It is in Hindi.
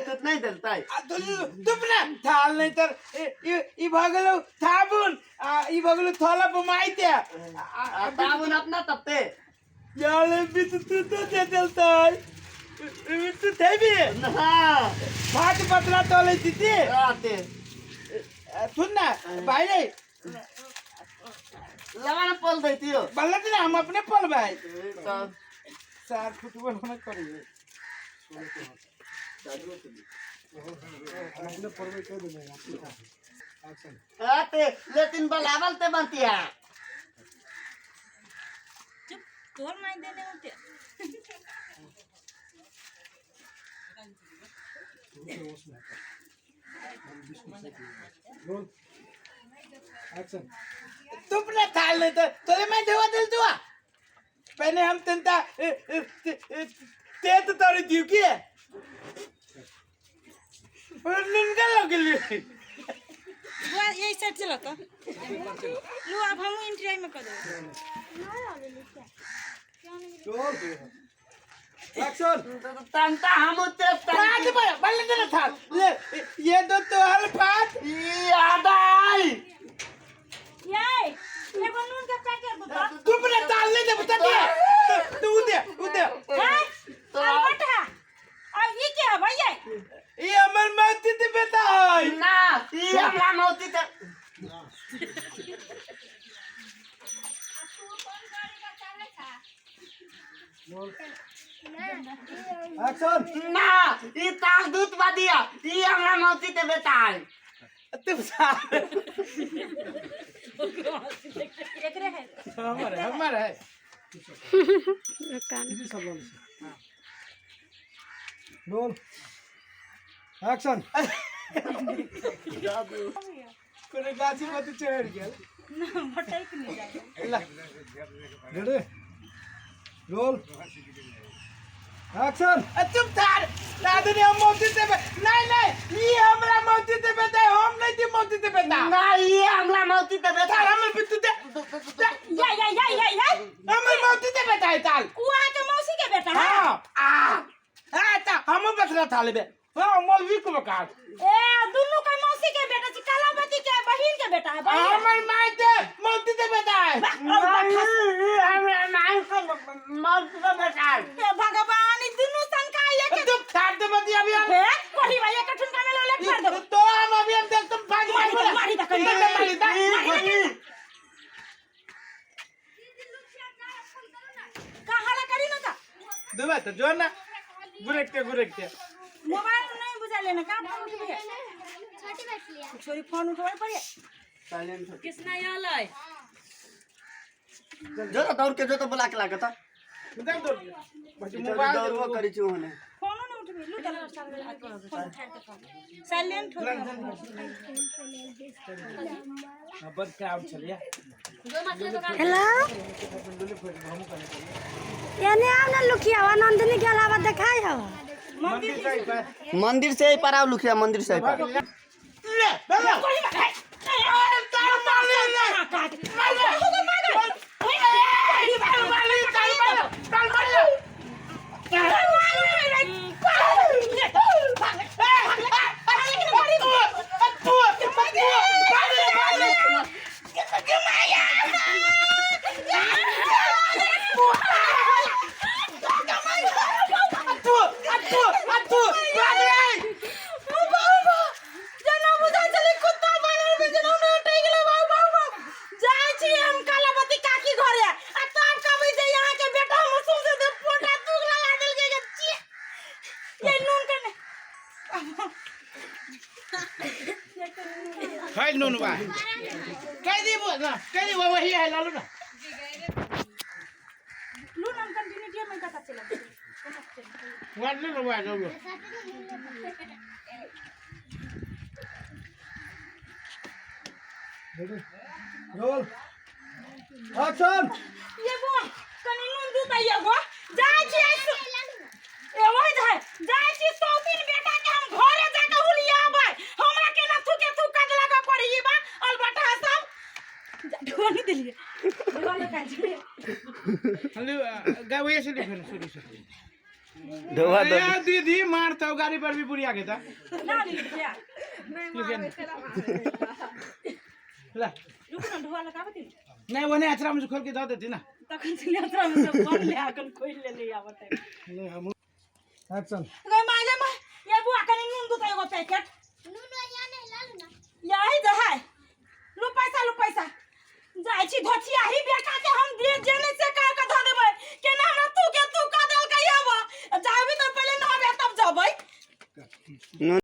तो नहीं देता है तुम ना थाल नहीं तर ई भगलो थाबुन ई भगलो थोला बमाई दे ताबुन अपना तपते याले बित तू तो दे देलता है बित थे भी हां भात पतला तोले दीदी आते सुन ना भाई रे लगाना पल देती हो बल्ला ना हम अपने पल भाई तो चार फुटबॉल होना करेंगे आते लेकिन बलावल ते बनती है चुप तोर नहीं देने होते तुम ना थाल नहीं तो तोले मैं देवा दिल दुआ पहले हम तंता ते तो तारी दियो की है और निंगा लग गई वो यही सेट चला तो लो अब हम इंट्री में कर दो एक्शन तंता हम ते पाँच बार बल्ले देना था ले ये दो तो हर पाँच याद आई ये को नून का पैकेट बता तुम ने ताल नहीं दे बता दिया तू दे हैं तो अलबटा और ये क्या है भैया ये अमर मौती ते बेटा है ना ये हमरा मौती ते एक्शन ना ये ताल दूध बा दिया ये हमरा मौती ते बेटा है तुम साथ एकरे है हमारा है रोल एक्शन कोने गाची मत चढ़ गया ना भटक नहीं जाए ला रेडी रोल एक्शन तुम थार दादू ने हम मौती से नहीं नहीं ये हमरा मौती से बेटा है हम नहीं थी मौती से बेटा ना ये हमरा मौती ते बेटा थार हमर बिट्टू दे या हमर मौती से बेटा है ताल कुआ के मौसी के बेटा है हां हां ता हम बसरा थाले बे हां मौलवी को बकार ए दुनु का मौसी के बेटा छी कलावती के बहिन के बेटा है बहिन हमर माई ते मौती से बेटा है हमरा नाम से मौती ते बेटा है हे भगवान ई दुनु संका एक तुम थार दे बदी अभी हम हे कोठी भाई एक ठुन का में लेट कर दो तो हम अभी हम देख तुम पांच मारी दा कहाला करी ना का दुबा तो जो ना गुरकते मोबाइल नहीं बुझा लेना का फोन उठबे छोटी बैठ लिया छोरी फोन उठबे पड़े साइलेंट किसना आलै जो तो दौड़ के जो तो बुला के लागत उधर दो मोबाइल दौड़वा करी छु हने फोन न उठबे लू चला साइलेंट हो अब क्राउड चलिए हेलो यानी आना लुकिया नंदिनी के अलावा देखाई हो मंदिर से ही पर आओ लुखिया मंदिर से ही पर ले बेला तार मार ले खाई नून बा कह दी वही है लालू ना लू नाम कंटिन्यूटी में का चला वाट ले लो रोल एक्शन ये वो कनी नून दूता ये गो जाय छी ए वही जाय छी तो दिन बेटा के हम घरे जाके हुलियाबै हमरा के ना थुके थुक काट लगा पड़ी बा अलबटा सब ढोनी दिलिए बोलो का जी हेलो गावे से फिर सॉरी धोआ दो अरे दीदी मारता हूँ गाड़ी पर भी बुढ़िया के था ना ली क्या ला रुक ना ढोआ लगा बती नहीं वो नहीं अचरा मुझे खोल के दे देती ना तखन से यात्रा में सब फोन ले आकर कोई ले ले आवत है नहीं हम एक्शन गई माले में ये बुआ कनी नून दूध एगो पैकेट नून या नहीं लालू ना यही तो है लो पैसा जाय छी धोतिया ही बेटा के हम दे जेने से का का ध देबै केना हमरा तू का दल के आबा जाबी तो पहले नहाबे तब जबै